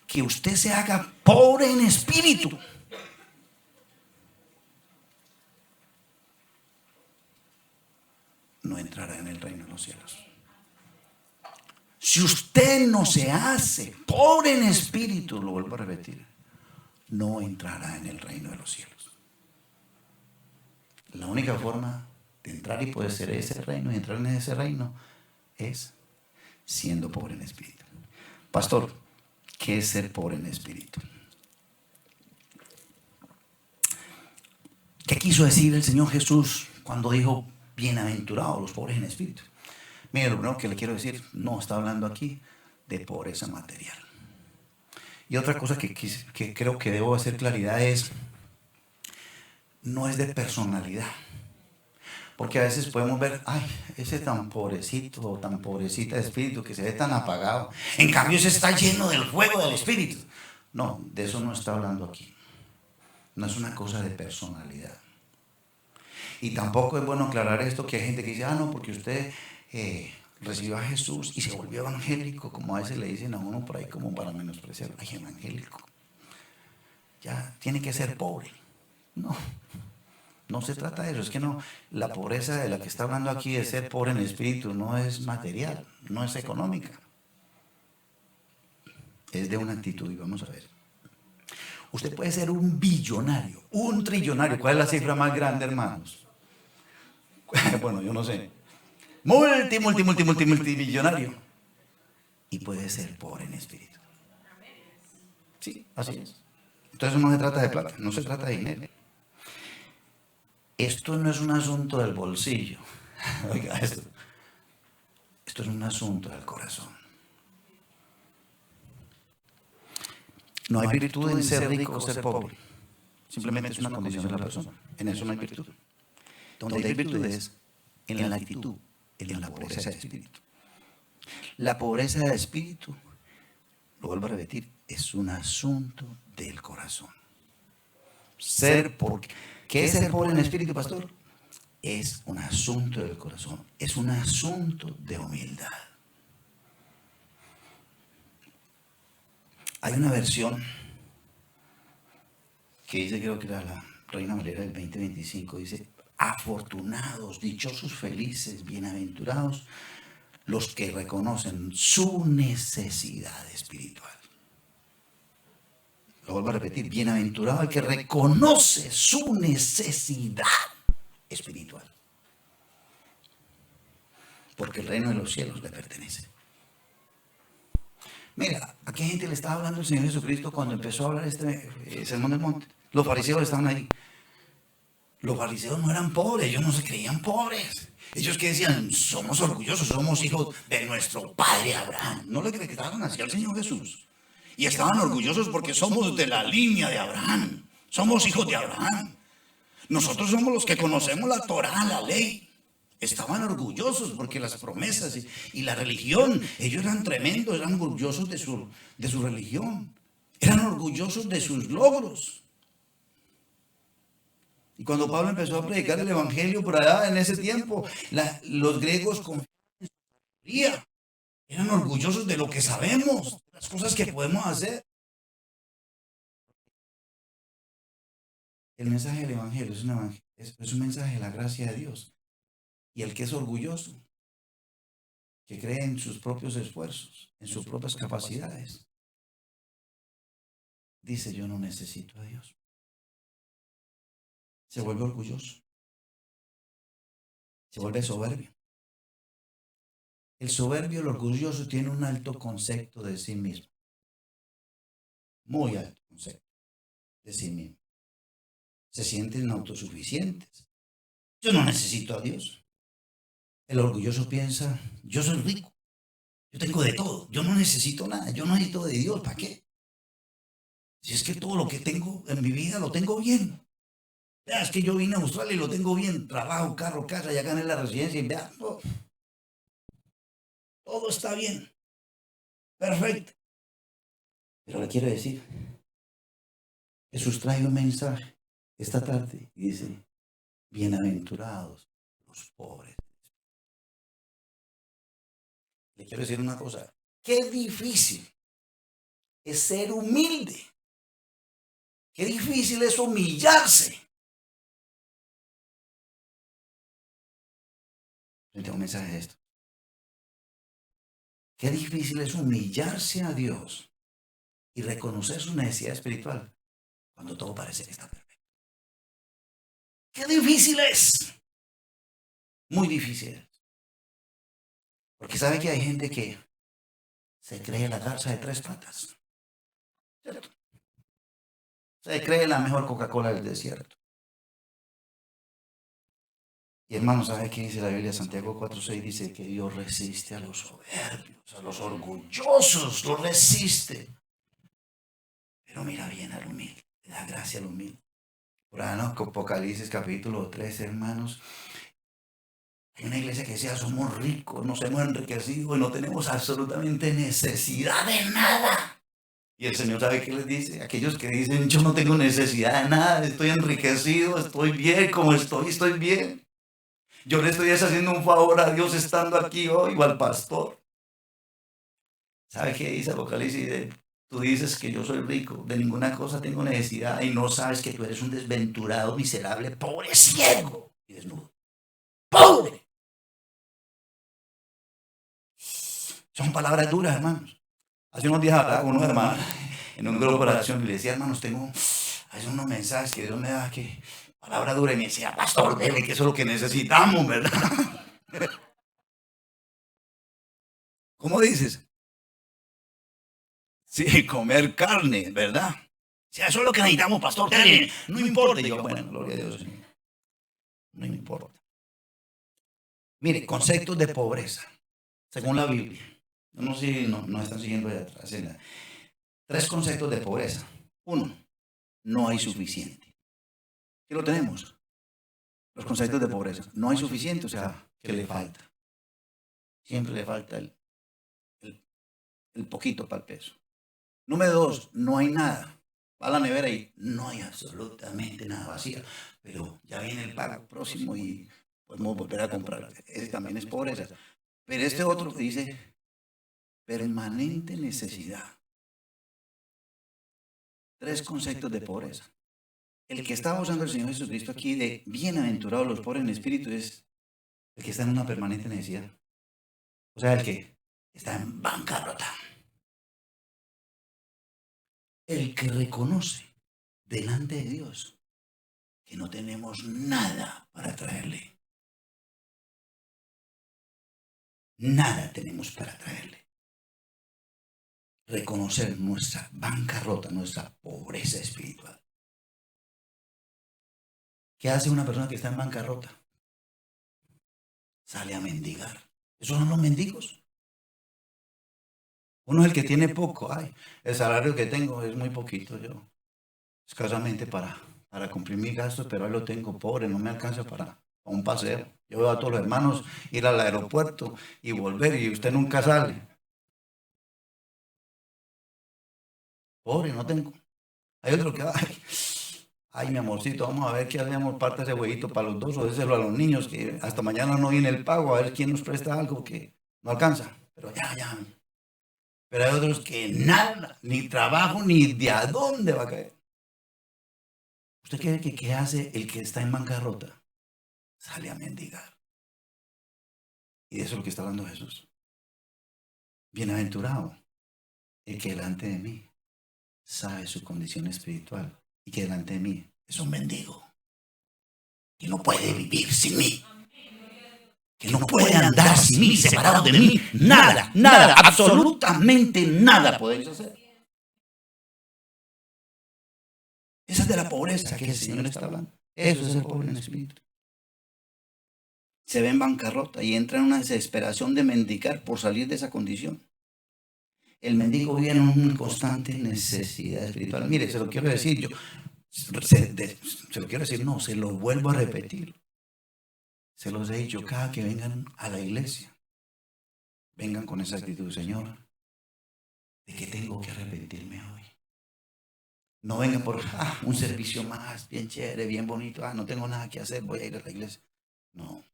que usted se haga pobre en espíritu. No entrará en el reino de los cielos. Si usted no se hace pobre en espíritu, lo vuelvo a repetir, no entrará en el reino de los cielos. La única forma de entrar y poder ser ese reino y entrar en ese reino es siendo pobre en espíritu. Pastor, ¿qué es ser pobre en espíritu? ¿Qué quiso decir el Señor Jesús cuando dijo bienaventurados los pobres en espíritu? Mire, lo primero que le quiero decir, no está hablando aquí de pobreza material. Y otra cosa que creo que debo hacer claridad es, no es de personalidad. Porque a veces podemos ver, ay, ese tan pobrecito o tan pobrecita de espíritu que se ve tan apagado. En cambio, ese está lleno del fuego del espíritu. No, de eso no está hablando aquí. No es una cosa de personalidad. Y tampoco es bueno aclarar esto, que hay gente que dice, no, porque usted recibió a Jesús y se volvió evangélico, como a veces le dicen a uno por ahí como para menospreciar. Ay, evangélico. Ya tiene que ser pobre. No. No se trata de eso, es que no, la pobreza de la que está hablando aquí de ser pobre en espíritu no es material, no es económica. Es de una actitud, y vamos a ver. Usted puede ser un billonario, un trillonario. ¿Cuál es la cifra más grande, hermanos? Bueno, yo no sé. Multimillonario. Y puede ser pobre en espíritu. Sí, así es. Entonces no se trata de plata, no se trata de dinero. Esto no es un asunto del bolsillo. Oiga esto. Esto es un asunto del corazón. No hay virtud en ser rico o ser pobre. Simplemente es una condición de la persona. En eso no hay virtud. Donde hay virtud es en la actitud, en la pobreza de espíritu. La pobreza de espíritu, lo vuelvo a repetir, es un asunto del corazón. ¿Qué es ser pobre en espíritu, pastor? Es un asunto del corazón, es un asunto de humildad. Hay una versión que dice, creo que era la Reina Valera del 2025, dice, afortunados, dichosos, felices, bienaventurados, los que reconocen su necesidad espiritual. Lo vuelvo a repetir, bienaventurado el que reconoce su necesidad espiritual. Porque el reino de los cielos le pertenece. Mira, ¿a qué gente le estaba hablando el Señor Jesucristo cuando empezó a hablar este sermón del monte? Los fariseos estaban ahí. Los fariseos no eran pobres, ellos no se creían pobres. Ellos que decían, somos orgullosos, somos hijos de nuestro padre Abraham. No le criticaban así al Señor Jesús. Y estaban orgullosos porque somos de la línea de Abraham. Somos hijos de Abraham. Nosotros somos los que conocemos la Torá, la ley. Estaban orgullosos porque las promesas y la religión, ellos eran tremendos, eran orgullosos de su religión. Eran orgullosos de sus logros. Y cuando Pablo empezó a predicar el evangelio por allá en ese tiempo, los griegos eran orgullosos de lo que sabemos, las cosas que podemos hacer. El mensaje del evangelio es un mensaje de la gracia de Dios. Y el que es orgulloso, que cree en sus propios esfuerzos, en sus propias capacidades, dice, yo no necesito a Dios. Se vuelve orgulloso. Se vuelve soberbio. El soberbio, el orgulloso, tiene un alto concepto de sí mismo. Muy alto concepto de sí mismo. Se sienten autosuficientes. Yo no necesito a Dios. El orgulloso piensa, yo soy rico. Yo tengo de todo. Yo no necesito nada. Yo no necesito de Dios. ¿Para qué? Si es que todo lo que tengo en mi vida lo tengo bien. Vea, es que yo vine a Australia y lo tengo bien. Trabajo, carro, casa, ya gané la residencia y vea, todo está bien. Perfecto. Pero le quiero decir, Jesús trae un mensaje esta tarde y dice, bienaventurados los pobres. Le quiero decir una cosa, qué difícil es ser humilde. Qué difícil es humillarse. Yo tengo un mensaje de esto. Qué difícil es humillarse a Dios y reconocer su necesidad espiritual cuando todo parece que está perfecto. Qué difícil es. Muy difícil. Porque sabe que hay gente que se cree la garza de tres patas. ¿Cierto? Se cree la mejor Coca-Cola del desierto. Y hermano, ¿sabe qué dice la Biblia? Santiago 4:6 dice que Dios resiste a los soberbios, a los orgullosos, los resiste. Pero mira bien al humilde, le da gracia al humilde. Por ahí, ¿no? Apocalipsis capítulo 3, hermanos. Hay una iglesia que decía, somos ricos, nos hemos enriquecido y no tenemos absolutamente necesidad de nada. Y el Señor sabe qué les dice. Aquellos que dicen, yo no tengo necesidad de nada, estoy enriquecido, estoy bien, como estoy bien. Yo le estoy haciendo un favor a Dios estando aquí hoy o al pastor. ¿Sabe qué dice Apocalipsis? Tú dices que yo soy rico, de ninguna cosa tengo necesidad y no sabes que tú eres un desventurado, miserable, pobre, ciego y desnudo. ¡Pobre! Son palabras duras, hermanos. Hace unos días hablaba con unos hermanos en un grupo de oración y le decía, hermanos, hay unos mensajes que Dios me da que palabra dura y me decía, pastor, debe que eso es lo que necesitamos, ¿verdad? ¿Cómo dices? Sí, comer carne, ¿verdad? O sea, eso es lo que necesitamos, pastor, dele. No me importa. Y yo, bueno, gloria a Dios, no me importa. Mire, conceptos de pobreza, según la Biblia. Yo no sé si no están siguiendo allá atrás. Tres conceptos de pobreza. Uno, no hay suficiente. ¿Qué lo tenemos? Los conceptos de pobreza. No hay suficiente, o sea, que le falta. Siempre le falta el poquito para el peso. Número dos, no hay nada. Va a la nevera y no hay absolutamente nada vacía. Pero ya viene el pago próximo y podemos volver a comprar. Ese también es pobreza. Pero este otro que dice permanente necesidad. Tres conceptos de pobreza. El que estaba usando el Señor Jesucristo aquí de bienaventurados los pobres en espíritu es el que está en una permanente necesidad. O sea, el que está en bancarrota. El que reconoce delante de Dios que no tenemos nada para traerle. Nada tenemos para traerle. Reconocer nuestra bancarrota, nuestra pobreza espiritual. ¿Qué hace una persona que está en bancarrota? Sale a mendigar. ¿Esos son los mendigos? Uno es el que tiene poco. Ay, el salario que tengo es muy poquito yo. Escasamente para cumplir mis gastos, pero ahí lo tengo pobre, no me alcanza para un paseo. Yo veo a todos los hermanos ir al aeropuerto y volver y usted nunca sale. Pobre, no tengo. Hay otro que, ay, mi amorcito, vamos a ver qué hacemos, parte ese huevito para los dos o déselo a los niños, que hasta mañana no viene el pago, a ver quién nos presta algo que no alcanza. Pero ya. Pero hay otros que nada, ni trabajo, ni de a dónde va a caer. ¿Usted cree que qué hace el que está en bancarrota? Sale a mendigar. Y de eso es lo que está hablando Jesús. Bienaventurado el que delante de mí sabe su condición espiritual y que delante de mí es un mendigo que no puede vivir sin mí, que no puede andar sin mí, separado de mí. Nada, absolutamente nada podéis hacer. Esa es de la pobreza que el Señor está hablando. Eso es el pobre en espíritu. Se ve en bancarrota y entra en una desesperación de mendigar por salir de esa condición. El mendigo vive en una constante necesidad espiritual. Mire, se lo quiero decir yo. Se lo quiero decir, no, se lo vuelvo a repetir. Se los he dicho cada que vengan a la iglesia. Vengan con esa actitud, Señor, de que tengo que arrepentirme hoy. No vengan por un servicio más, bien chévere, bien bonito. No tengo nada que hacer, voy a ir a la iglesia. No.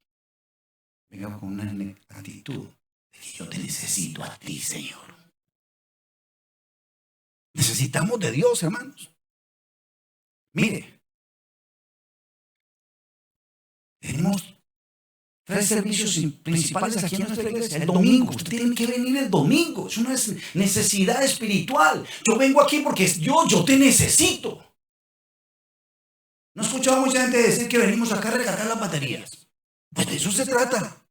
Vengan con una actitud de que yo te necesito a ti, Señor. necesitamos de Dios, hermanos. Mire, tenemos 3 servicios principales aquí en nuestra iglesia. El domingo, usted tiene que venir el domingo. Es una necesidad espiritual. Yo vengo aquí porque yo te necesito. No he escuchado a mucha gente decir que venimos acá a recargar las baterías. Pues de eso se trata.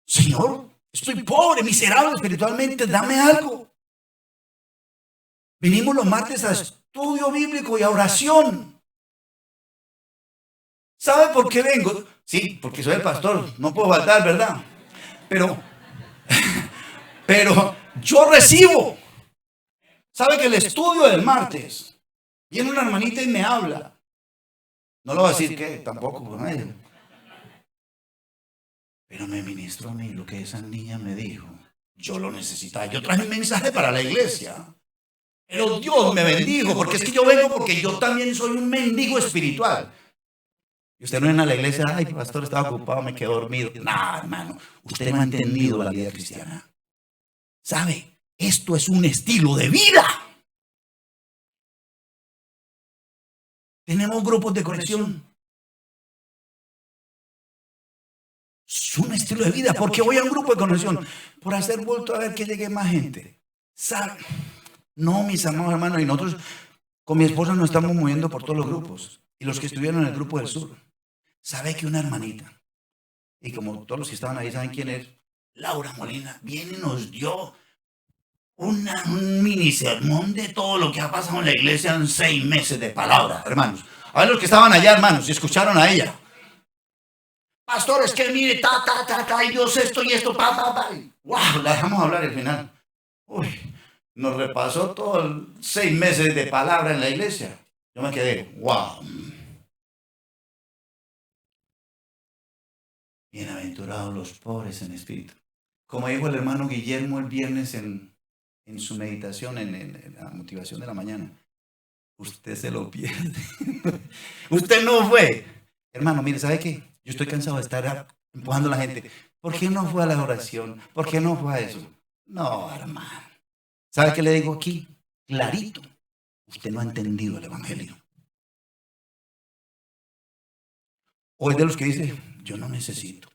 Señor, estoy pobre, miserable espiritualmente, dame algo. Venimos los martes a estudio bíblico y a oración. ¿Sabe por qué vengo? Sí, porque soy el pastor, no puedo faltar, ¿verdad? Pero yo recibo. ¿Sabe que el estudio del martes viene una hermanita y me habla? No lo voy a decir que tampoco, pues, pero me ministró a mí lo que esa niña me dijo. Yo lo necesitaba. Yo traje un mensaje para la iglesia. Pero Dios me bendijo, porque es que yo vengo porque yo también soy un mendigo espiritual. Y usted no viene a la iglesia, ay, pastor, estaba ocupado, me quedé dormido. No, hermano, usted no ha entendido la vida cristiana. ¿Sabe? Esto es un estilo de vida. Tenemos grupos de conexión. Es un estilo de vida. ¿Por qué voy a un grupo de conexión? Por hacer vuelto a ver que llegue más gente. ¿Sabe? No, mis amados hermanos, y nosotros con mi esposa nos estamos moviendo por todos los grupos. Y los que estuvieron en el grupo del sur. ¿Sabe que una hermanita, y como todos los que estaban ahí saben quién es, Laura Molina, viene y nos dio un mini sermón de todo lo que ha pasado en la iglesia en 6 meses de palabra, hermanos? A ver los que estaban allá, hermanos, y escucharon a ella. Pastores, que mire, y Dios esto y esto, ¡Wow! La dejamos hablar al final. Uy, nos repasó todos 6 meses de palabra en la iglesia. Yo me quedé, ¡wow! Bienaventurados los pobres en espíritu. Como dijo el hermano Guillermo el viernes en su meditación, en la motivación de la mañana. Usted se lo pierde. Usted no fue. Hermano, mire, ¿sabe qué? Yo estoy cansado de estar empujando a la gente. ¿Por qué no fue a la oración? ¿Por qué no fue a eso? No, hermano. ¿Sabe qué le digo aquí? Clarito. Usted no ha entendido el evangelio. O es de los que dice, yo no necesito.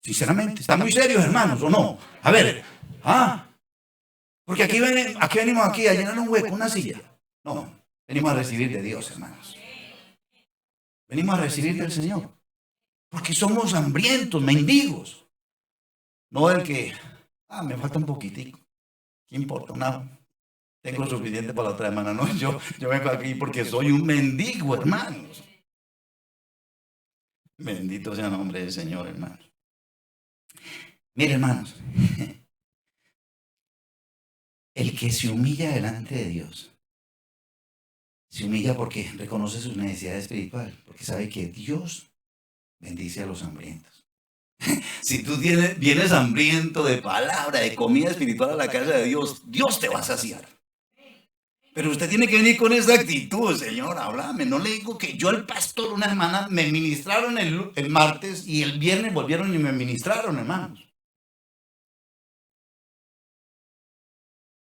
Sinceramente, están muy serios, hermanos, ¿o no? A ver, porque aquí venimos aquí a llenar un hueco, una silla. No, venimos a recibir de Dios, hermanos. Venimos a recibir del Señor. Porque somos hambrientos, mendigos. No el que, me falta un poquitico. ¿Qué importa? Tengo suficiente para la otra semana. No, yo vengo aquí porque soy un mendigo, hermanos. Bendito sea el nombre del Señor, hermanos. Mire, hermanos, el que se humilla delante de Dios, se humilla porque reconoce su necesidad espiritual, porque sabe que Dios bendice a los hambrientos. Si tú vienes hambriento de palabra, de comida espiritual a la casa de Dios, Dios te va a saciar. Pero usted tiene que venir con esa actitud, Señor, háblame. No le digo que yo al pastor una semana me ministraron el martes y el viernes volvieron y me ministraron, hermanos.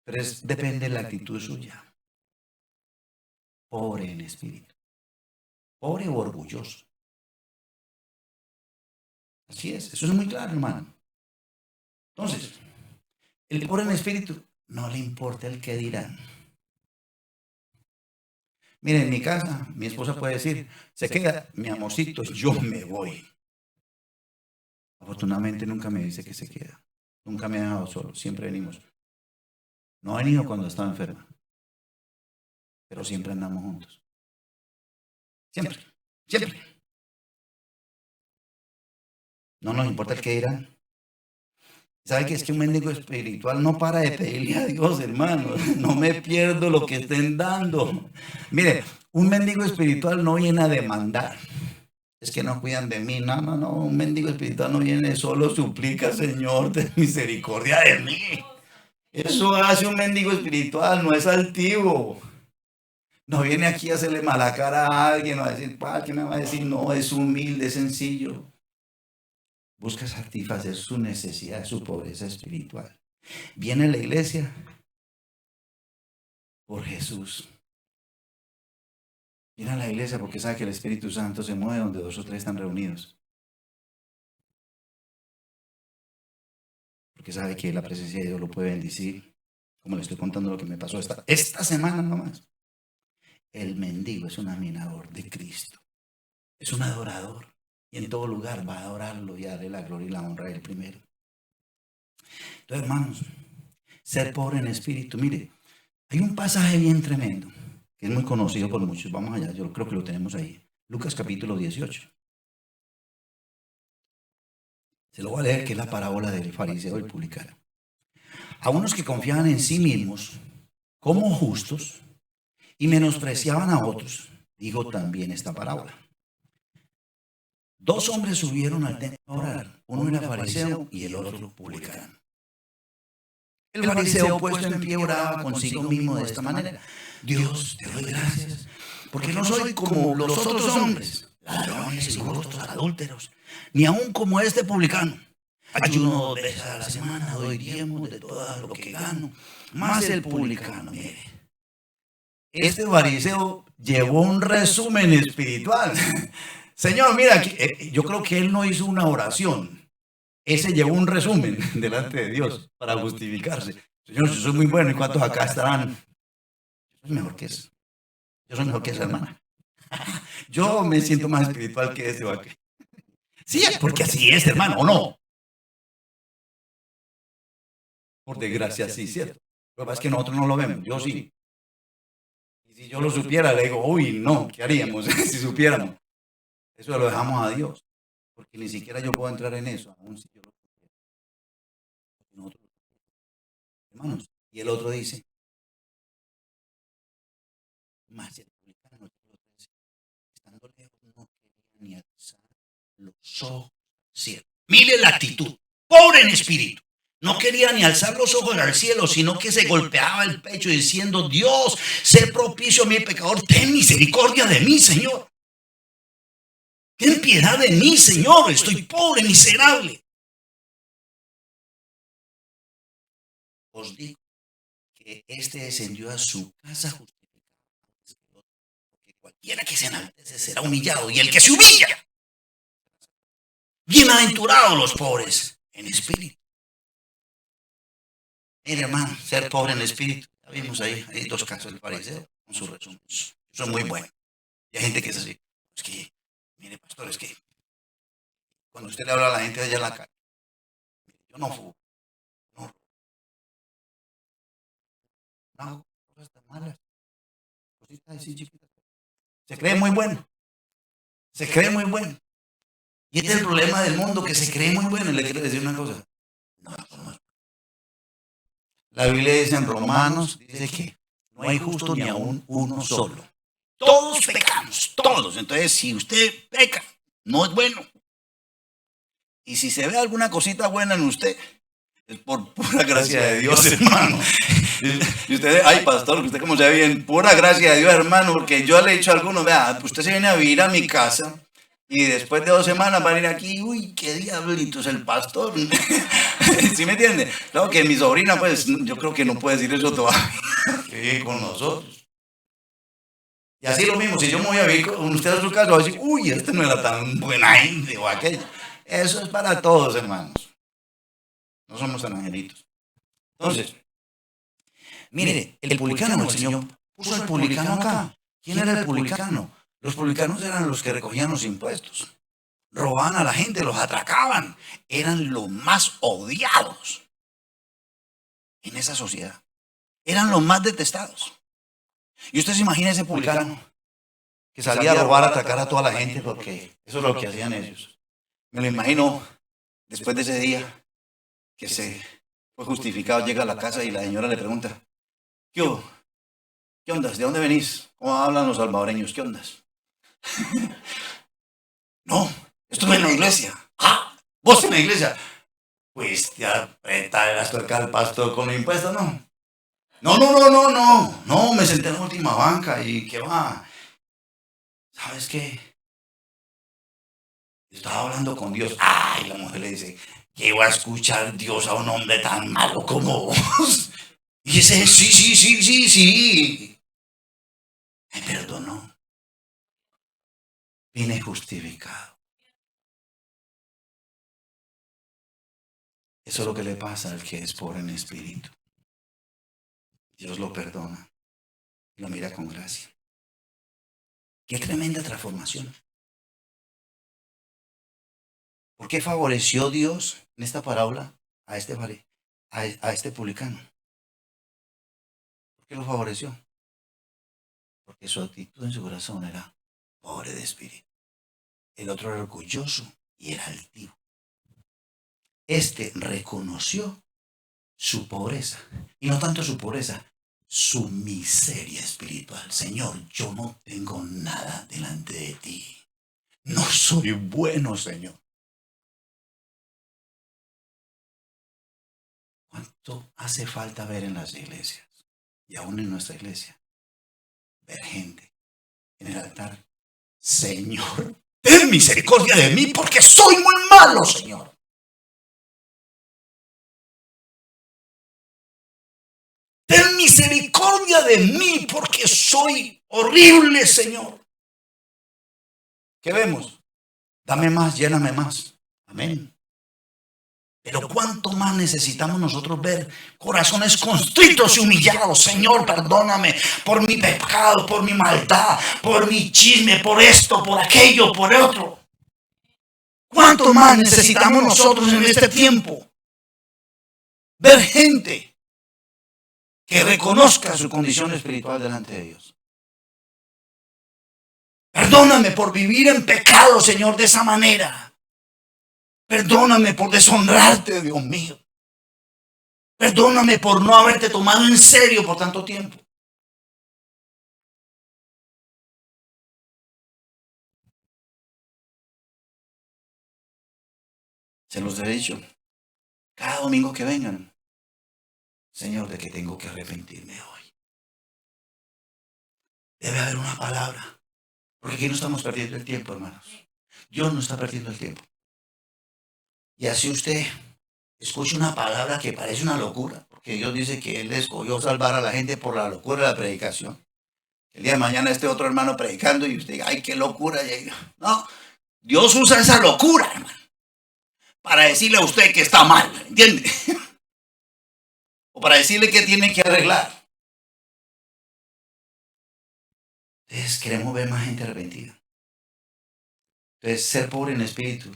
Pero depende de la actitud suya. Pobre en espíritu. Pobre o orgulloso. Así es, eso es muy claro, hermano. Entonces, el pobre en espíritu no le importa el que dirán. Miren, en mi casa, mi esposa puede decir, se queda, mi amorcito, yo me voy. Afortunadamente nunca me dice que se queda. Nunca me ha dejado solo, siempre venimos. No ha venido cuando estaba enferma, pero siempre andamos juntos. Siempre, siempre. No nos importa el que dirán. ¿Sabe que es que un mendigo espiritual no para de pedirle a Dios, hermano? No me pierdo lo que estén dando. Mire, un mendigo espiritual no viene a demandar. Es que no cuidan de mí. No. Un mendigo espiritual no viene, solo suplica, Señor, ten misericordia de mí. Eso hace un mendigo espiritual, no es altivo. No viene aquí a hacerle mala cara a alguien o a decir, ¿qué me va a decir? No, es humilde, es sencillo. Busca satisfacer su necesidad, su pobreza espiritual. Viene a la iglesia por Jesús. Viene a la iglesia porque sabe que el Espíritu Santo se mueve donde 2 o 3 están reunidos. Porque sabe que la presencia de Dios lo puede bendecir. Como le estoy contando lo que me pasó esta semana nomás. El mendigo es un admirador de Cristo. Es un adorador. Y en todo lugar va a adorarlo y a darle la gloria y la honra a él primero. Entonces, hermanos, ser pobre en espíritu. Mire, hay un pasaje bien tremendo, que es muy conocido por muchos. Vamos allá, yo creo que lo tenemos ahí. Lucas capítulo 18. Se lo voy a leer, que es la parábola del fariseo y el publicano. A unos que confiaban en sí mismos como justos y menospreciaban a otros, digo también esta parábola. 2 hombres subieron al templo a orar. Uno era fariseo y el otro publicano. El fariseo, puesto en pie, oraba consigo mismo de esta manera: Dios, te doy gracias, porque no soy como los otros hombres, ladrones, injustos, adúlteros, ni aun como este publicano. Ayuno 2 veces a la semana, doy diezmos de todo lo que gano. Más el publicano, mire. Este fariseo llevó un resumen espiritual. Señor, mira, aquí, yo creo que él no hizo una oración. Ese llevó un resumen delante de Dios para justificarse. Señor, yo soy muy bueno, ¿y cuántos acá estarán? Yo soy mejor que eso. Yo soy mejor que esa hermana. Yo me siento más espiritual que este o aquel. Sí, porque así es, hermano, ¿o no? Por desgracia, sí, ¿cierto? Lo que pasa es que nosotros no lo vemos, yo sí. Y si yo lo supiera, le digo, uy, no, ¿qué haríamos si supiéramos? Eso lo dejamos a Dios, porque ni siquiera yo puedo entrar en eso, aún si yo lo supiera. Nosotros, hermanos, y el otro dice, más el publicano, estando lejos, no quería ni alzar los ojos al cielo. Mire la actitud, pobre en espíritu. No quería ni alzar los ojos al cielo, sino que se golpeaba el pecho diciendo: Dios, sé propicio a mi pecador, ten misericordia de mí, Señor. Ten piedad de mí, Señor, estoy pobre, miserable. Os digo que este descendió a su casa justificado, porque cualquiera que se enaltece será humillado, y el que se humilla, bienaventurados los pobres en espíritu. Mire, hermano, ser pobre en espíritu. Ya vimos ahí, hay 2 casos del fariseo con su resumen. Son muy buenos. Y hay gente que es así. Es que, mire, pastor, es que cuando usted le habla a la gente de allá en la calle, yo no fumo, no hago cosas tan malas, cositas así chiquitas. Se cree muy bueno. Se cree muy bueno. Y este es el problema del mundo, que se cree muy bueno. Y le quiero decir una cosa. No, no. La Biblia dice en Romanos, dice que no hay justo ni aún uno solo. Todos pecamos, todos. Entonces, si usted peca, no es bueno. Y si se ve alguna cosita buena en usted, es por pura gracia de Dios, hermano. Y usted, ay, pastor, usted como se ve bien, pura gracia de Dios, hermano, porque yo le he dicho a algunos, vea, usted se viene a vivir a mi casa y después de 2 semanas va a venir aquí, uy, qué diablito es el pastor. ¿Sí me entiende? Claro que mi sobrina, pues, yo creo que no puede decir eso todavía, que vive con nosotros. Y así lo mismo, si yo me voy a vivir con usted a su casa, va a decir, uy, este no era tan buena gente o aquello. Eso es para todos, hermanos. No somos tan angelitos. Entonces, mire, el publicano, el Señor puso al publicano acá. ¿Quién era el publicano? Los publicanos eran los que recogían los impuestos. Robaban a la gente, los atracaban. Eran los más odiados en esa sociedad. Eran los más detestados. Y usted se imagina ese publicano que salía a robar, a atracar a toda la gente, porque eso es lo que hacían ellos. Me lo imagino después de ese día que se fue justificado, llega a la casa y la señora le pregunta, ¿qué hubo? ¿Qué ondas? ¿De dónde venís? ¿Cómo hablan los salvadoreños? ¿Qué ondas? No, estuve en la iglesia. Ah, ¿vos en la iglesia? Pues te aprieta el acá al pastor con los impuestos, ¿no? No, me senté en la última banca y ¿qué va? ¿Sabes qué? Estaba hablando con Dios. Ay, la mujer le dice, que iba a escuchar Dios a un hombre tan malo como vos. Y dice, sí, sí, sí, sí, sí. Me perdonó. Vine justificado. Eso es lo que le pasa al que es pobre en espíritu. Dios lo perdona y lo mira con gracia. Qué tremenda transformación. ¿Por qué favoreció Dios en esta parábola a este publicano? ¿Por qué lo favoreció? Porque su actitud en su corazón era pobre de espíritu. El otro era orgulloso y era altivo. Este reconoció su pobreza. Y no tanto su pobreza, su miseria espiritual. Señor, yo no tengo nada delante de ti. No soy bueno, Señor. ¿Cuánto hace falta ver en las iglesias? Y aún en nuestra iglesia. Ver gente en el altar. Señor, ten misericordia de mí porque soy muy malo, Señor. Ten misericordia de mí porque soy horrible, Señor. ¿Qué vemos? Dame más, lléname más. Amén. Pero cuánto más necesitamos nosotros ver corazones constritos y humillados. Señor, perdóname por mi pecado, por mi maldad, por mi chisme, por esto, por aquello, por otro. ¿Cuánto más necesitamos nosotros en este tiempo? Ver gente que reconozca su condición espiritual delante de Dios. Perdóname por vivir en pecado, Señor, de esa manera. Perdóname por deshonrarte, Dios mío. Perdóname por no haberte tomado en serio por tanto tiempo. Se los he dicho. Cada domingo que vengan. Señor, de que tengo que arrepentirme hoy. Debe haber una palabra. Porque aquí no estamos perdiendo el tiempo, hermanos. Dios no está perdiendo el tiempo. Y así usted escucha una palabra que parece una locura. Porque Dios dice que Él escogió salvar a la gente por la locura de la predicación. El día de mañana este otro hermano predicando y usted diga, ay, qué locura. No, Dios usa esa locura, hermano, para decirle a usted que está mal, ¿entiende? O para decirle que tiene que arreglar. Entonces queremos ver más gente arrepentida. Entonces ser pobre en espíritu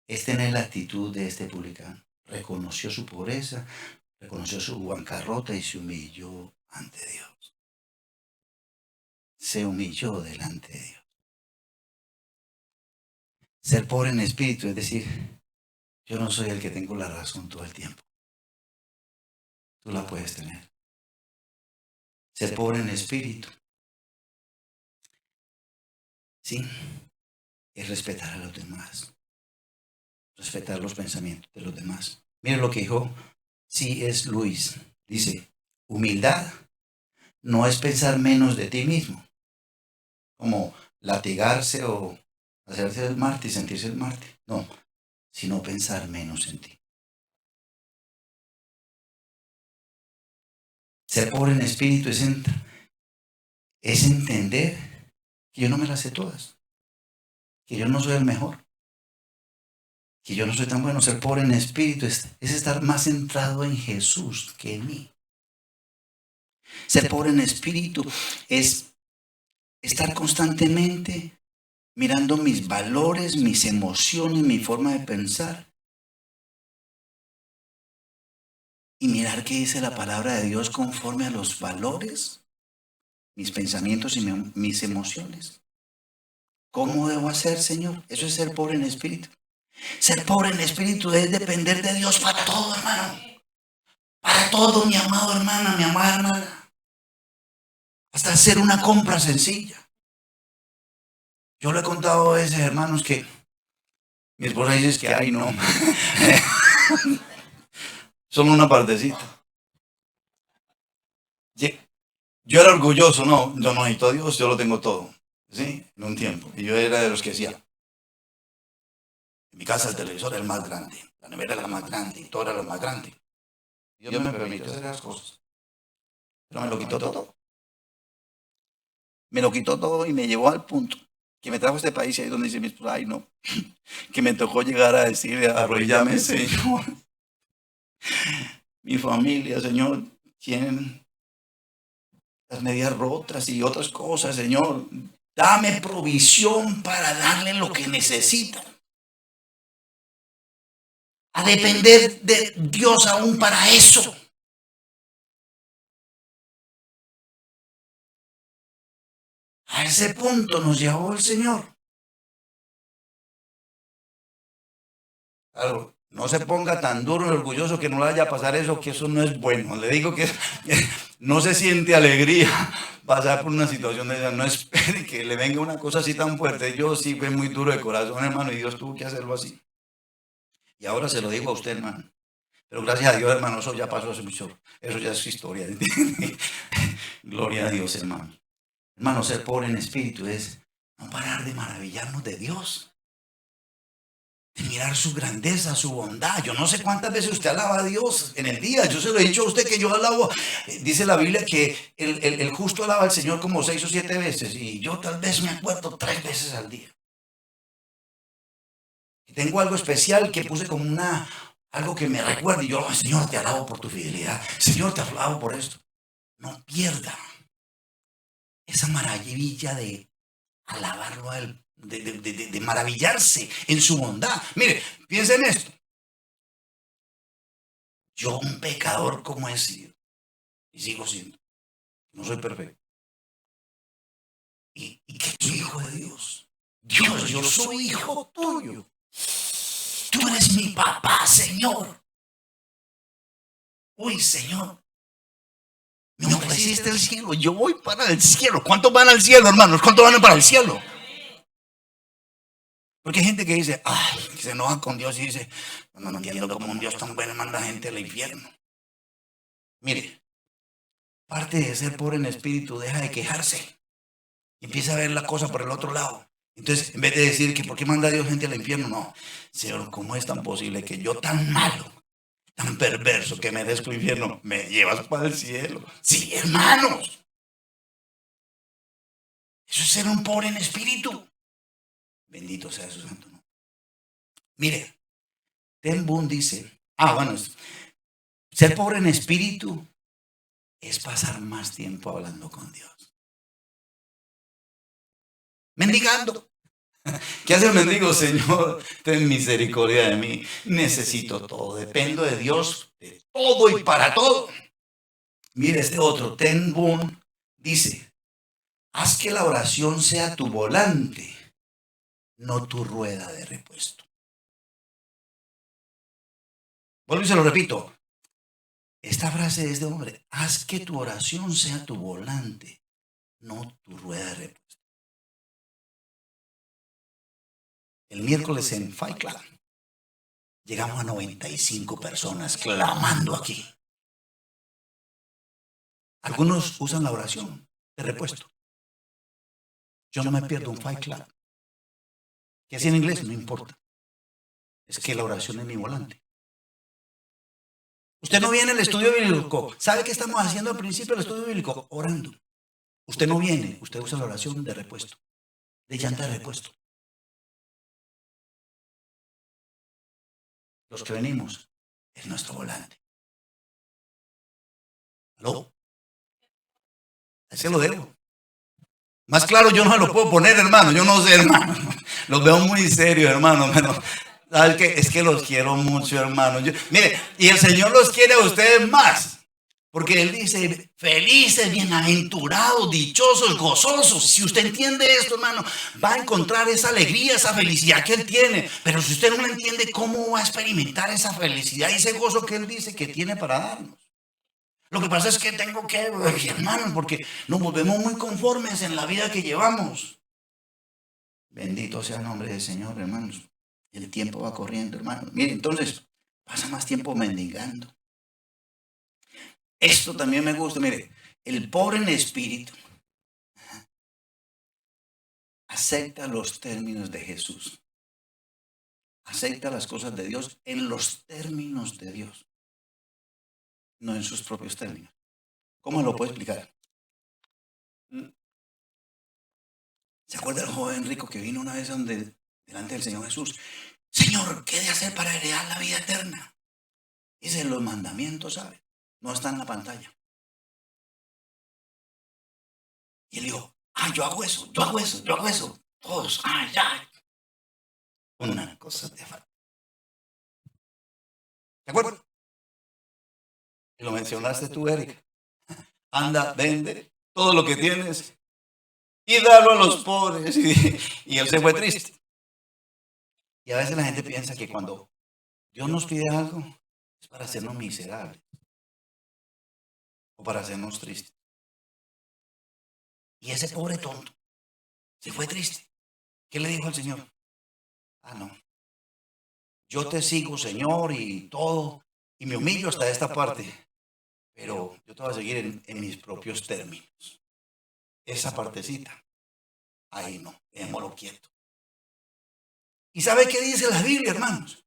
es tener la actitud de este publicano. Reconoció su pobreza, reconoció su bancarrota y se humilló ante Dios. Se humilló delante de Dios. Ser pobre en espíritu es decir, yo no soy el que tengo la razón todo el tiempo. Tú la puedes tener. Ser pobre en espíritu, sí, es respetar a los demás. Respetar los pensamientos de los demás. Mire lo que dijo C.S. Lewis. Dice, humildad no es pensar menos de ti mismo, como latigarse o hacerse el mártir, sentirse el mártir. No, sino pensar menos en ti. Ser pobre en espíritu es entender que yo no me las sé todas, que yo no soy el mejor, que yo no soy tan bueno. Ser pobre en espíritu es estar más centrado en Jesús que en mí. Ser pobre en espíritu es estar constantemente mirando mis valores, mis emociones, mi forma de pensar. Y mirar qué dice la palabra de Dios conforme a los valores, mis pensamientos y mis emociones. ¿Cómo debo hacer, Señor? Eso es ser pobre en espíritu. Ser pobre en espíritu es depender de Dios para todo, hermano. Para todo, mi amado hermana, mi amada hermana. Hasta hacer una compra sencilla. Yo le he contado a veces, hermanos, que mi esposa dice que, ay, no. Solo una partecita. Yo era orgulloso, no, yo no necesito a Dios, yo lo tengo todo. ¿Sí? En un tiempo. Y yo era de los que decía, En mi casa el televisor era el más grande, la nevera era la más grande y todo era lo más grande. Dios me permitió hacer las cosas, pero me lo quitó todo. Me lo quitó todo y me llevó al punto que me trajo a este país y ahí donde dice mi esposa, ay no, que me tocó llegar a decirle, arrodillame, Señor. Mi familia, Señor, tienen las medias rotas y otras cosas, Señor. Dame provisión para darle lo que necesitan. A depender de Dios aún para eso. A ese punto nos llevó el Señor. Claro, no se ponga tan duro y orgulloso que no le vaya a pasar eso, que eso no es bueno. Le digo que no se siente alegría pasar por una situación de esa. No espere que le venga una cosa así tan fuerte. Yo sí fui muy duro de corazón, hermano, y Dios tuvo que hacerlo así. Y ahora se lo digo a usted, hermano. Pero gracias a Dios, hermano, eso ya pasó hace mucho. Eso ya es historia. ¿Entiende? Gloria a Dios, hermano. Hermano, ser pobre en espíritu es no parar de maravillarnos de Dios. De mirar su grandeza, su bondad. Yo no sé cuántas veces usted alaba a Dios en el día. Yo se lo he dicho a usted que yo alabo. Dice la Biblia que el justo alaba al Señor como 6 o 7 veces. Y yo tal vez me acuerdo 3 veces al día. Y tengo algo especial que puse como algo que me recuerda. Y yo, oh, Señor, te alabo por tu fidelidad. Señor, te alabo por esto. No pierda esa maravilla de alabarlo a Él. De maravillarse en su bondad. Mire, piensa en esto. Yo, un pecador como he sido, y sigo siendo, no soy perfecto, y que soy hijo de Dios. Dios, yo soy hijo tuyo. Tú eres mi papá, Señor. Uy, Señor, me ofreciste el cielo, yo voy para el cielo. ¿Cuántos van al cielo, hermanos? ¿Cuántos van para el cielo? Porque hay gente que dice, ay, que se enoja con Dios y dice, no entiendo cómo un Dios tan bueno manda gente al infierno. Mire, parte de ser pobre en espíritu, deja de quejarse y empieza a ver la cosa por el otro lado. Entonces, en vez de decir que por qué manda Dios gente al infierno, no. Señor, ¿cómo es tan posible que yo tan malo, tan perverso, que merezco el infierno, me llevas para el cielo? Sí, hermanos. Eso es ser un pobre en espíritu. Bendito sea su santo nombre. Mire, Ten Boom dice, bueno, ser pobre en espíritu es pasar más tiempo hablando con Dios. Mendigando. ¿Qué hace el mendigo? Señor, ten misericordia de mí. Necesito todo. Dependo de Dios de todo y para todo. Mire este otro. Ten Boom dice, haz que la oración sea tu volante, no tu rueda de repuesto. Vuelvo y se lo repito. Esta frase es de hombre. Haz que tu oración sea tu volante, no tu rueda de repuesto. El miércoles en Fight Club llegamos a 95 personas clamando aquí. Algunos usan la oración de repuesto. Yo no me pierdo un Fight Club. ¿Qué así en inglés? No importa. Es que la oración es mi volante. Usted no viene al estudio bíblico. ¿Sabe qué estamos haciendo al principio del estudio bíblico? Orando. Usted no viene. Usted usa la oración de repuesto. De llanta de repuesto. Los que venimos es nuestro volante. ¿Aló? Se lo debo. Más claro yo no se lo puedo poner, hermano. Yo no sé, hermano. Los veo muy serios, hermano. ¿Sabes qué? Es que los quiero mucho, hermano. Mire, y el Señor los quiere a ustedes más. Porque Él dice, felices, bienaventurados, dichosos, gozosos. Si usted entiende esto, hermano, va a encontrar esa alegría, esa felicidad que Él tiene. Pero si usted no la entiende, ¿cómo va a experimentar esa felicidad y ese gozo que Él dice que tiene para darnos? Lo que pasa es que tengo que, hermanos, porque nos volvemos muy conformes en la vida que llevamos. Bendito sea el nombre del Señor, hermanos. El tiempo va corriendo, hermanos. Mire, entonces, pasa más tiempo mendigando. Esto también me gusta, mire, el pobre en espíritu acepta los términos de Jesús. acepta las cosas de Dios en los términos de Dios, no en sus propios términos. ¿Cómo lo puedo explicar? ¿Se acuerda el joven rico que vino una vez delante del Señor Jesús? Señor, ¿qué he de hacer para heredar la vida eterna? Dice, los mandamientos, ¿sabe? No están en la pantalla. Y él dijo, yo hago eso, yo hago eso, yo hago eso. Todos, ya. Una cosa te falta. ¿De acuerdo? Y lo mencionaste tú, Eric. Anda, vende todo lo que tienes y dalo a los pobres. Y él se fue triste. Y a veces la gente piensa que cuando Dios nos pide algo es para hacernos miserables o para hacernos tristes. Y ese pobre tonto se fue triste. ¿Qué le dijo al Señor? No. Yo te sigo, Señor, y todo, y me humillo hasta esta parte, pero yo te voy a seguir en mis propios términos. Esa partecita, ahí no, démoslo quieto. ¿Y sabe qué dice la Biblia, hermanos?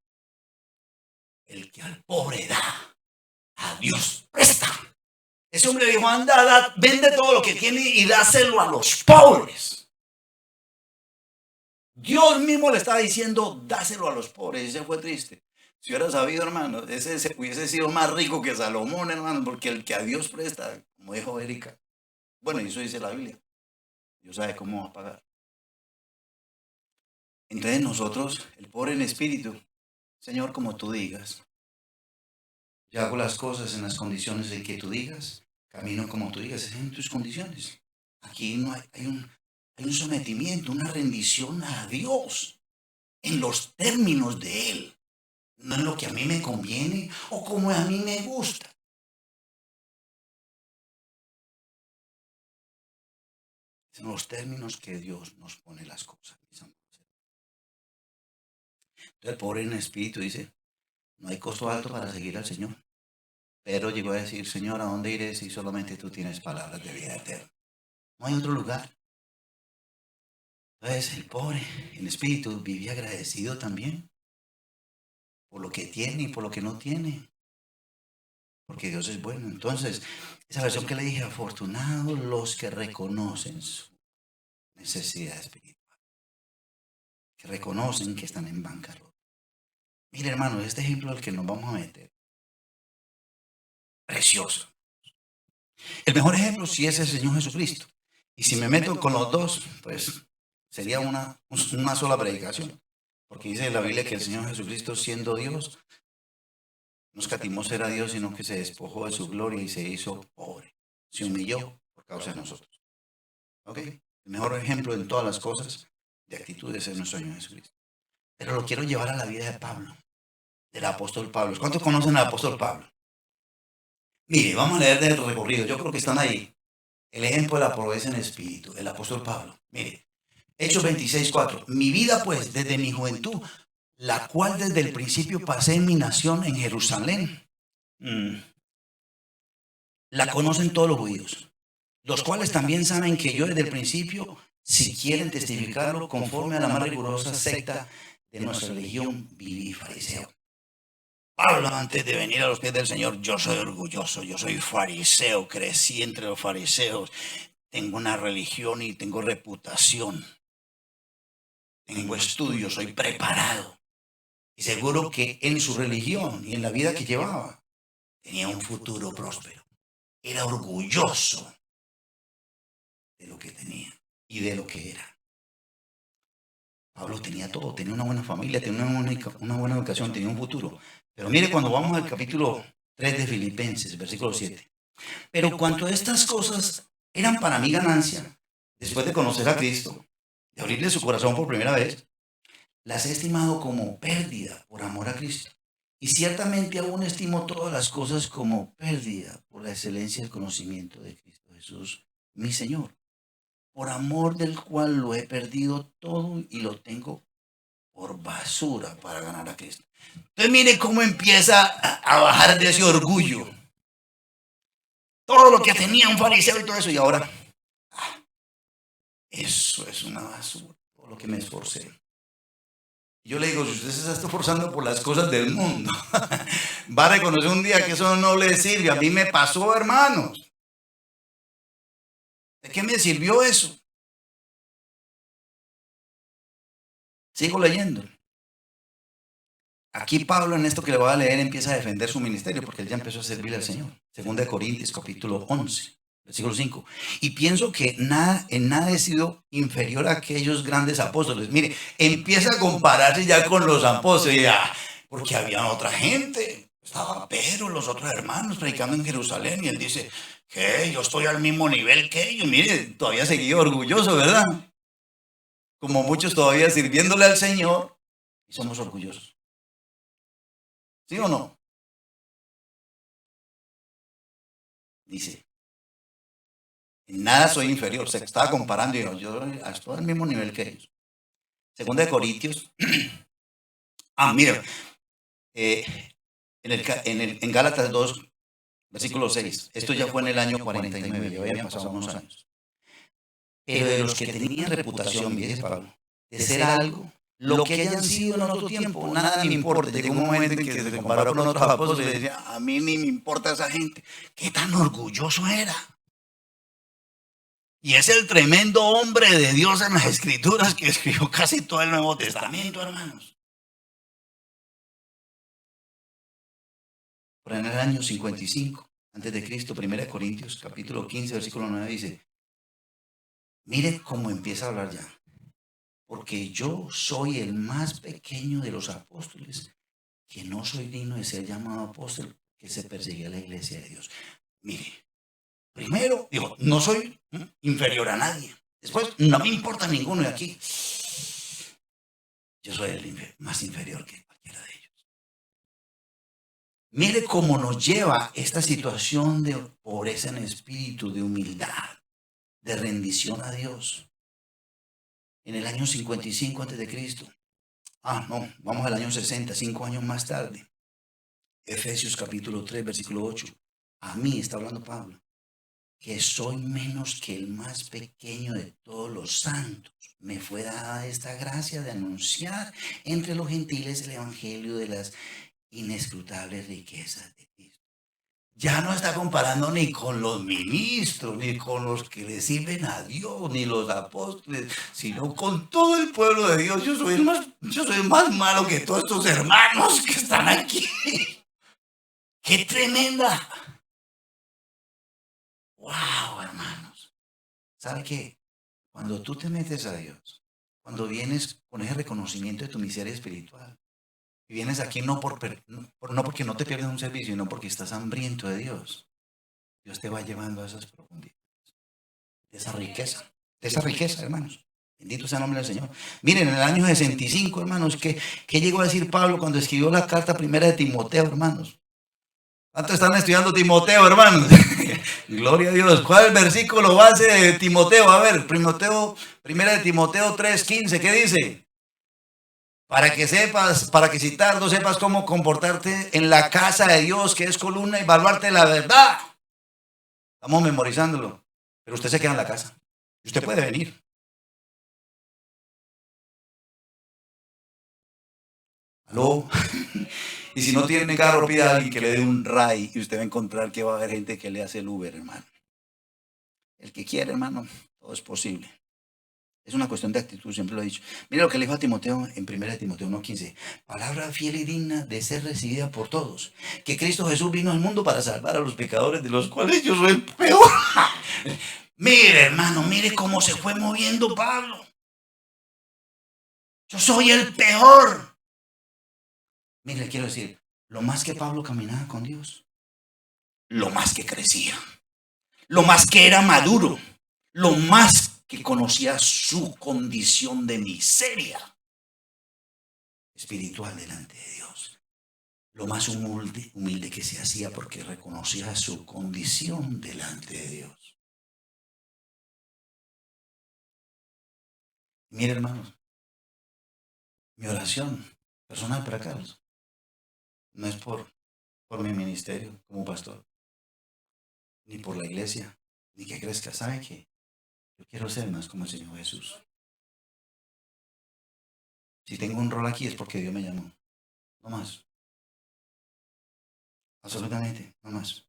El que al pobre da, a Dios presta. Ese hombre dijo, anda, vende todo lo que tiene y dáselo a los pobres. Dios mismo le está diciendo, dáselo a los pobres. Y se fue triste. Si hubiera sabido, hermano, ese hubiese sido más rico que Salomón, hermano, porque el que a Dios presta, como dijo Erika, bueno, y eso dice la Biblia, Dios sabe cómo va a pagar. Entonces nosotros, el pobre en espíritu, Señor, como tú digas, yo hago las cosas en las condiciones en que tú digas, camino como tú digas, es en tus condiciones. Aquí no hay un sometimiento, una rendición a Dios en los términos de Él. No en lo que a mí me conviene o como a mí me gusta. Es en los términos que Dios nos pone las cosas. Entonces el pobre en espíritu dice, no hay costo alto para seguir al Señor. Pero llegó a decir, Señor, ¿a dónde iré si solamente tú tienes palabras de vida eterna? No hay otro lugar. Entonces el pobre en espíritu vivía agradecido también por lo que tiene y por lo que no tiene. Porque Dios es bueno. Entonces, esa versión que le dije, afortunados los que reconocen su necesidad espiritual, que reconocen que están en bancarrota. Mire, hermano, este ejemplo al que nos vamos a meter, precioso. El mejor ejemplo sí es el Señor Jesucristo. Y si me meto con los dos, pues sería una sola predicación. Porque dice la Biblia que el Señor Jesucristo, siendo Dios, no escatimó ser a Dios, sino que se despojó de su gloria y se hizo pobre. Se humilló por causa de nosotros. ¿Ok? El mejor ejemplo en todas las cosas de actitudes es nuestro Señor Jesucristo. Pero lo quiero llevar a la vida de Pablo, del apóstol Pablo. ¿Cuántos conocen al apóstol Pablo? Mire, vamos a leer del recorrido. Yo creo que están ahí. El ejemplo de la pobreza en espíritu, el apóstol Pablo. Mire, Hechos 26:4. Mi vida, pues, desde mi juventud, la cual desde el principio pasé en mi nación en Jerusalén, la conocen todos los judíos, los cuales también saben que yo desde el principio, si quieren testificarlo, conforme a la más rigurosa secta de nuestra religión, viví fariseo. Pablo, antes de venir a los pies del Señor, yo soy orgulloso, yo soy fariseo, crecí entre los fariseos, tengo una religión y tengo reputación, tengo estudios, soy preparado. Y seguro que en su religión y en la vida que llevaba, tenía un futuro próspero. Era orgulloso de lo que tenía y de lo que era. Pablo tenía todo, tenía una buena familia, tenía una buena educación, tenía un futuro. Pero mire cuando vamos al capítulo 3 de Filipenses, versículo 7. Pero cuanto a estas cosas eran para mí ganancia, después de conocer a Cristo, de abrirle su corazón por primera vez, las he estimado como pérdida por amor a Cristo. Y ciertamente aún estimo todas las cosas como pérdida por la excelencia del conocimiento de Cristo Jesús, mi Señor, por amor del cual lo he perdido todo y lo tengo por basura para ganar a Cristo. Entonces mire cómo empieza a bajar de ese orgullo. Todo lo que tenía un fariseo y todo eso, y ahora, eso es una basura, todo lo que me esforcé. Yo le digo, si usted se está esforzando por las cosas del mundo, va a reconocer un día que eso no le sirve. A mí me pasó, hermanos. ¿De qué me sirvió eso? Sigo leyendo. Aquí Pablo, en esto que le voy a leer, empieza a defender su ministerio porque él ya empezó a servirle al Señor. Segunda de Corintios, capítulo 11, versículo 5. Y pienso que en nada he sido inferior a aquellos grandes apóstoles. Mire, empieza a compararse ya con los apóstoles, ya, porque había otra gente. Estaba Pedro, los otros hermanos predicando en Jerusalén y él dice, que yo estoy al mismo nivel que ellos. Mire, todavía seguía orgulloso, ¿verdad? Como muchos todavía sirviéndole al Señor y somos orgullosos. ¿Sí o no? Dice, en nada soy inferior. Se estaba comparando y dijo, yo estoy al mismo nivel que ellos. Segunda de Corintios. Mira, eh, en Gálatas 2, versículo 6. Esto ya fue en el año 49, ya habían pasado unos años. Pero de los que tenían reputación, dice Pablo, de ser algo, lo que hayan sido en otro tiempo, nada me importa. Llegó un momento en que se comparó con otros apóstoles y decía, a mí ni me importa esa gente. ¿Qué tan orgulloso era? Y es el tremendo hombre de Dios en las Escrituras que escribió casi todo el Nuevo Testamento, hermanos. Por en el año 55, antes de Cristo, 1 Corintios, capítulo 15, versículo 9, dice, mire cómo empieza a hablar ya. Porque yo soy el más pequeño de los apóstoles, que no soy digno de ser llamado apóstol, que se perseguía a la iglesia de Dios. Mire, primero, digo, no soy inferior a nadie. Después, no me importa ninguno de aquí. Yo soy el más inferior que cualquiera de ellos. Mire cómo nos lleva esta situación de pobreza en espíritu, de humildad, de rendición a Dios. En el año 55 antes de Cristo. No, vamos al año 60, 5 años más tarde. Efesios capítulo 3, versículo 8. A mí está hablando Pablo, que soy menos que el más pequeño de todos los santos. Me fue dada esta gracia de anunciar entre los gentiles el evangelio de las inescrutables riquezas de Cristo. Ya no está comparando ni con los ministros, ni con los que le sirven a Dios, ni los apóstoles, sino con todo el pueblo de Dios. Yo soy el más malo que todos estos hermanos que están aquí. ¡Qué tremenda! ¡Wow, hermanos! ¿Sabe qué? Cuando tú te metes a Dios, cuando vienes con ese reconocimiento de tu miseria espiritual, y vienes aquí no porque no te pierdas un servicio, sino porque estás hambriento de Dios, Dios te va llevando a esas profundidades, de esa riqueza, hermanos. Bendito sea el nombre del Señor. Miren, en el año 65, hermanos, ¿qué llegó a decir Pablo cuando escribió la carta primera de Timoteo, hermanos? ¿Cuántos están estudiando Timoteo, hermanos? Gloria a Dios. ¿Cuál es el versículo base de Timoteo? A ver, primera de Timoteo 3:15, ¿qué dice? Para que sepas, para que si tardo sepas cómo comportarte en la casa de Dios, que es columna y baluarte de la verdad. Estamos memorizándolo, pero usted se queda en la casa. Usted puede venir. ¿Aló? Y si no tiene carro, pida a alguien que le dé un ray y usted va a encontrar que va a haber gente que le hace el Uber, hermano. El que quiere, hermano, todo es posible. Es una cuestión de actitud, siempre lo he dicho. Mira lo que le dijo a Timoteo en 1 Timoteo 1:15. Palabra fiel y digna de ser recibida por todos. Que Cristo Jesús vino al mundo para salvar a los pecadores, de los cuales yo soy el peor. Mire, hermano, mire cómo se fue moviendo Pablo. Yo soy el peor. Mire, quiero decir, lo más que Pablo caminaba con Dios, lo más que crecía, lo más que era maduro, lo más que conocía su condición de miseria espiritual delante de Dios. Lo más humilde que se hacía porque reconocía su condición delante de Dios. Mire, hermanos, mi oración personal para Carlos no es por mi ministerio como pastor, ni por la iglesia, ni que crezca. ¿Sabe qué? Yo quiero ser más como el Señor Jesús. Si tengo un rol aquí es porque Dios me llamó. No más. Absolutamente, no más.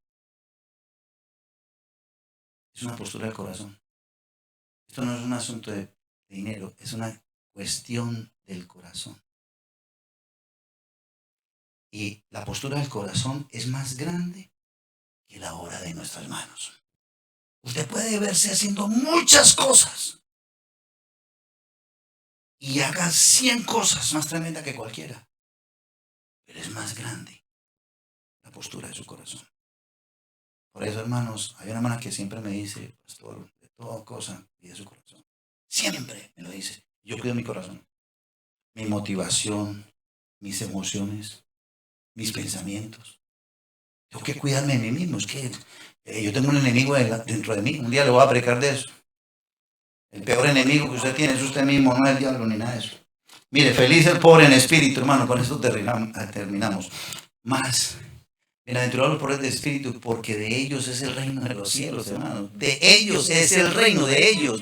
Es una postura del corazón. Esto no es un asunto de dinero, es una cuestión del corazón. Y la postura del corazón es más grande que la obra de nuestras manos. Usted puede verse haciendo muchas cosas y haga 100 cosas más tremendas que cualquiera, pero es más grande la postura de su corazón. Por eso, hermanos, hay una hermana que siempre me dice, pastor, de toda cosa, cuide su corazón. Siempre me lo dice. Yo cuido mi corazón, mi motivación, mis emociones, mis pensamientos. Tengo que cuidarme de mí mismo. Es que yo tengo un enemigo dentro de mí. Un día le voy a predicar de eso. El peor enemigo que usted tiene es usted mismo, no es el diablo ni nada de eso. Mire, feliz el pobre en espíritu, hermano. Con esto terminamos. Más. Bienaventurados los pobres de espíritu, porque de ellos es el reino de los cielos, hermano. De ellos es el reino, de ellos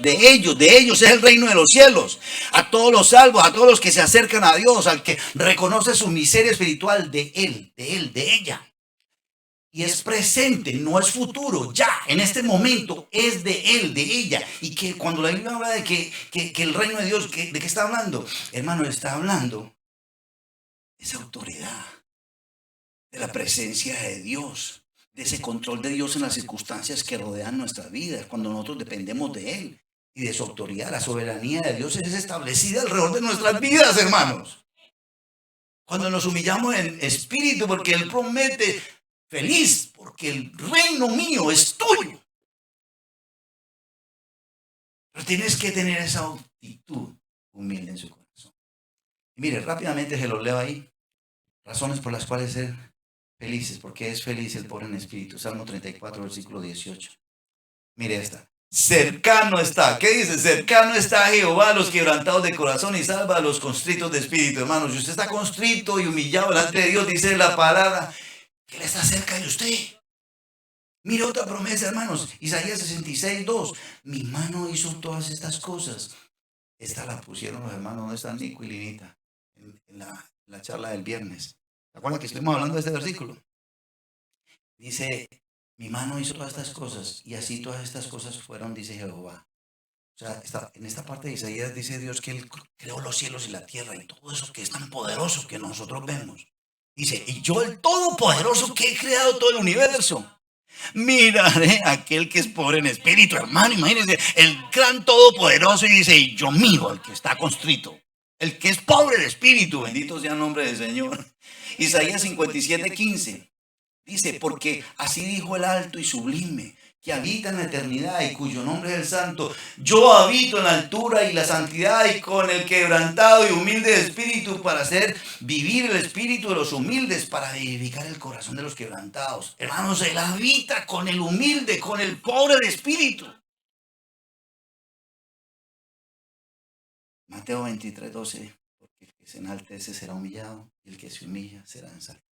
es el reino de los cielos. A todos los salvos, a todos los que se acercan a Dios, al que reconoce su miseria espiritual, de él, de ella. Y es presente, no es futuro, ya, en este momento es de él, de ella. Y que cuando la Biblia habla de que el reino de Dios, ¿de qué está hablando? Hermano, está hablando de esa autoridad, de la presencia de Dios, de ese control de Dios en las circunstancias que rodean nuestras vidas, cuando nosotros dependemos de Él y de su autoridad. La soberanía de Dios es establecida alrededor de nuestras vidas, hermanos. Cuando nos humillamos en espíritu, porque Él promete, feliz, porque el reino mío es tuyo. Pero tienes que tener esa actitud humilde en su corazón. Y mire, rápidamente se lo leo ahí. Razones por las cuales ser felices, porque es feliz el pobre en espíritu. Salmo 34, versículo 18. Mire esta. Cercano está. ¿Qué dice? Cercano está Jehová a los quebrantados de corazón y salva a los constritos de espíritu. Hermanos, si usted está constrito y humillado delante de Dios, dice la palabra que Él está cerca de usted. Mire otra promesa, hermanos. Isaías 66, 2. Mi mano hizo todas estas cosas. Esta la pusieron los hermanos, ¿dónde están Nico y Linita? En la charla del viernes. ¿Se acuerdan que estuvimos hablando de este versículo? Dice, mi mano hizo todas estas cosas y así todas estas cosas fueron, dice Jehová. O sea, en esta parte de Isaías dice Dios que Él creó los cielos y la tierra y todo eso que es tan poderoso que nosotros vemos. Dice, y yo el todopoderoso que he creado todo el universo. Miraré a aquel que es pobre en espíritu, hermano. Imagínense, el gran todopoderoso y dice, y yo miro al que está constrito. El que es pobre de espíritu, bendito sea el nombre del Señor. Isaías 57, 15. Dice, porque así dijo el alto y sublime, que habita en la eternidad y cuyo nombre es el santo. Yo habito en la altura y la santidad y con el quebrantado y humilde de espíritu para hacer vivir el espíritu de los humildes, para vivificar el corazón de los quebrantados. Hermanos, Él habita con el humilde, con el pobre de espíritu. Mateo 23, 12, porque el que se enaltece será humillado y el que se humilla será ensalzado.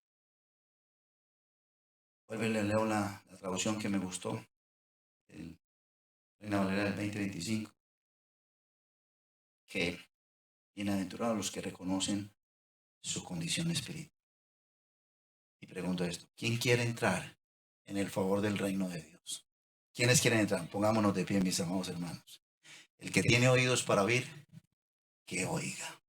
Vuelve, le leo la traducción que me gustó, el Reina Valera del 2025, que bienaventurados los que reconocen su condición espiritual. Y pregunto esto, ¿quién quiere entrar en el favor del reino de Dios? ¿Quiénes quieren entrar? Pongámonos de pie, mis amados hermanos. El que tiene oídos para oír, que oiga.